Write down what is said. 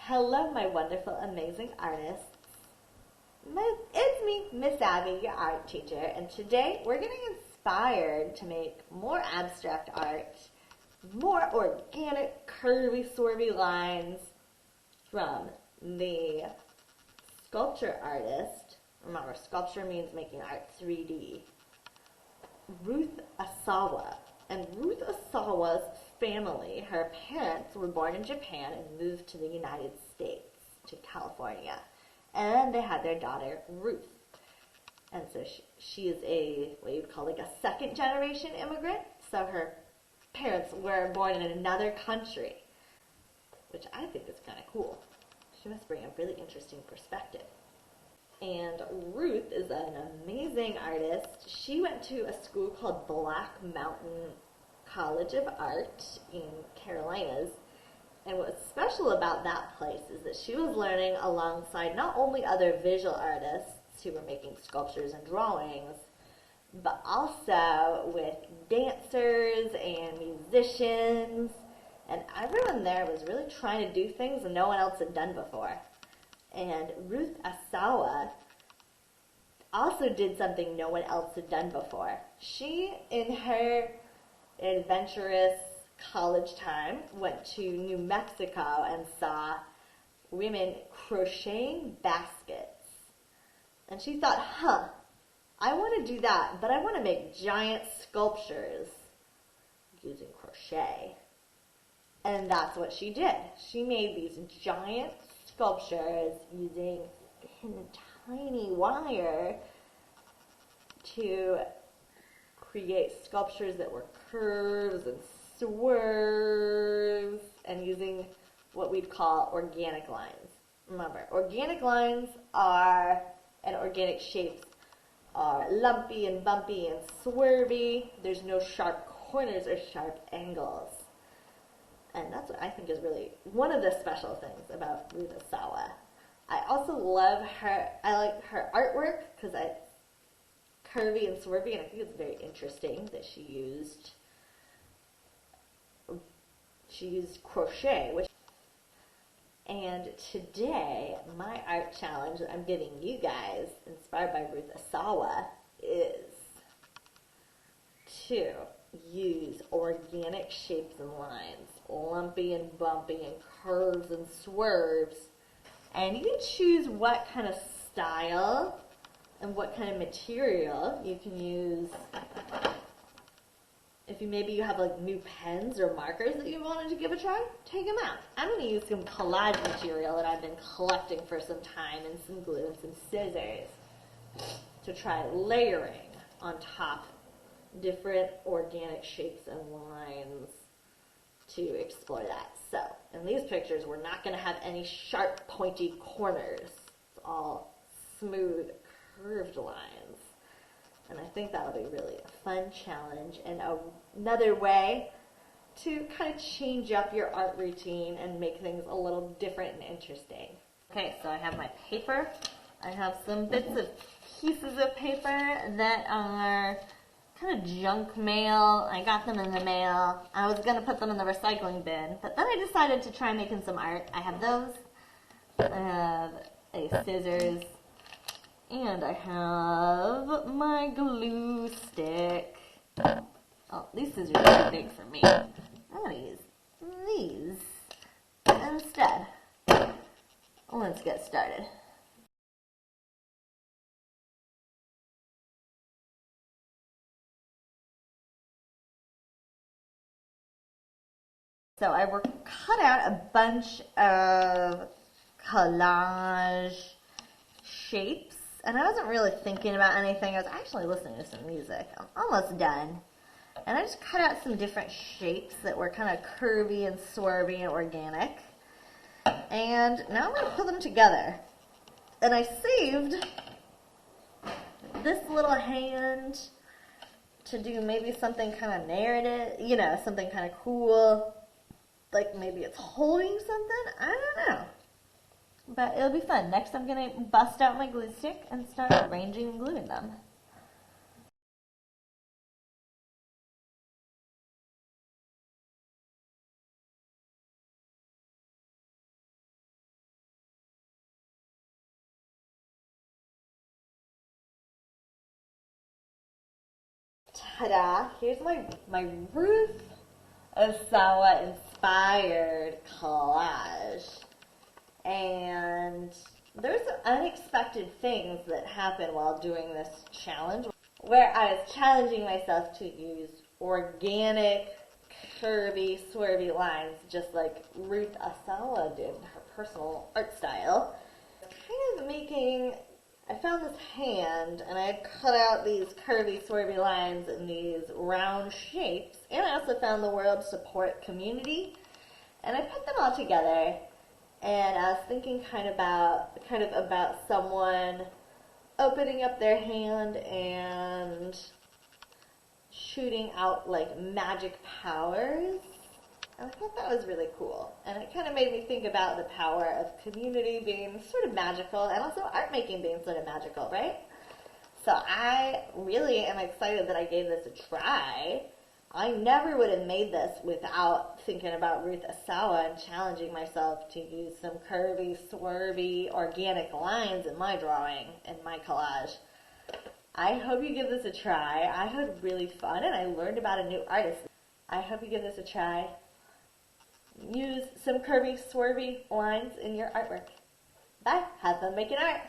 Hello, my wonderful, amazing artists. It's me, Miss Abby, your art teacher, and today we're getting inspired to make more abstract art, more organic, curvy, swervy lines from the sculpture artist. Remember, sculpture means making art 3D. Ruth Asawa. And Ruth Asawa's family, her parents were born in Japan and moved to the United States, to California. And they had their daughter, Ruth. And so she is what you'd call like a second generation immigrant. So her parents were born in another country, which I think is kind of cool. She must bring a really interesting perspective. And Ruth is an amazing artist. She went to a school called Black Mountain College of Art in Carolinas. And what's special about that place is that she was learning alongside not only other visual artists who were making sculptures and drawings, but also with dancers and musicians. And everyone there was really trying to do things that no one else had done before. And Ruth Asawa also did something no one else had done before. She, in her adventurous college time, went to New Mexico and saw women crocheting baskets. And she thought, I want to do that, but I want to make giant sculptures using crochet. And that's what she did. She made these giant sculptures using tiny wire to create sculptures that were curves and swerves and using what we'd call organic lines. Remember, organic lines and organic shapes are lumpy and bumpy and swervy. There's no sharp corners or sharp angles. And that's what I think is really one of the special things about Ruth Asawa. I also love I like her artwork because it's curvy and swervy, and I think it's very interesting that she used crochet. And today, my art challenge that I'm giving you guys, inspired by Ruth Asawa, is to use organic shapes and lines, lumpy and bumpy and curves and swerves. And you can choose what kind of style and what kind of material you can use. If maybe you have like new pens or markers that you wanted to give a try, take them out. I'm going to use some collage material that I've been collecting for some time, and some glue and some scissors to try layering on top different organic shapes and lines to explore that. So, in these pictures, we're not going to have any sharp, pointy corners. It's all smooth, curved lines. And I think that'll be really a fun challenge and another way to kind of change up your art routine and make things a little different and interesting. Okay, so I have my paper. I have some bits of pieces of paper that are kind of junk mail. I got them in the mail. I was going to put them in the recycling bin, but then I decided to try making some art. I have those. I have a scissors. And I have my glue stick. Oh, these scissors are too big for me. I'm going to use these instead. Let's get started. So I cut out a bunch of collage shapes. And I wasn't really thinking about anything. I was actually listening to some music. I'm almost done. And I just cut out some different shapes that were kind of curvy and swervy and organic. And now I'm going to put them together. And I saved this little hand to do maybe something kind of narrative, something kind of cool. Like maybe it's holding something. I don't know. But it'll be fun. Next I'm going to bust out my glue stick and start arranging and gluing them. ta-da, here's my Ruth Asawa inspired collage. And there's unexpected things that happen while doing this challenge, where I was challenging myself to use organic, curvy, swervy lines, just like Ruth Asawa did in her personal art style. Kind of making, I found this hand, and I had cut out these curvy, swervy lines in these round shapes, and I also found the World Support Community, and I put them all together. And I was thinking kind of about someone opening up their hand and shooting out like magic powers. And I thought that was really cool. And it kind of made me think about the power of community being sort of magical and also art making being sort of magical, right? So I really am excited that I gave this a try. I never would have made this without thinking about Ruth Asawa and challenging myself to use some curvy, swervy, organic lines in my drawing, in my collage. I hope you give this a try. I had really fun and I learned about a new artist. I hope you give this a try. Use some curvy, swervy lines in your artwork. Bye. Have fun making art.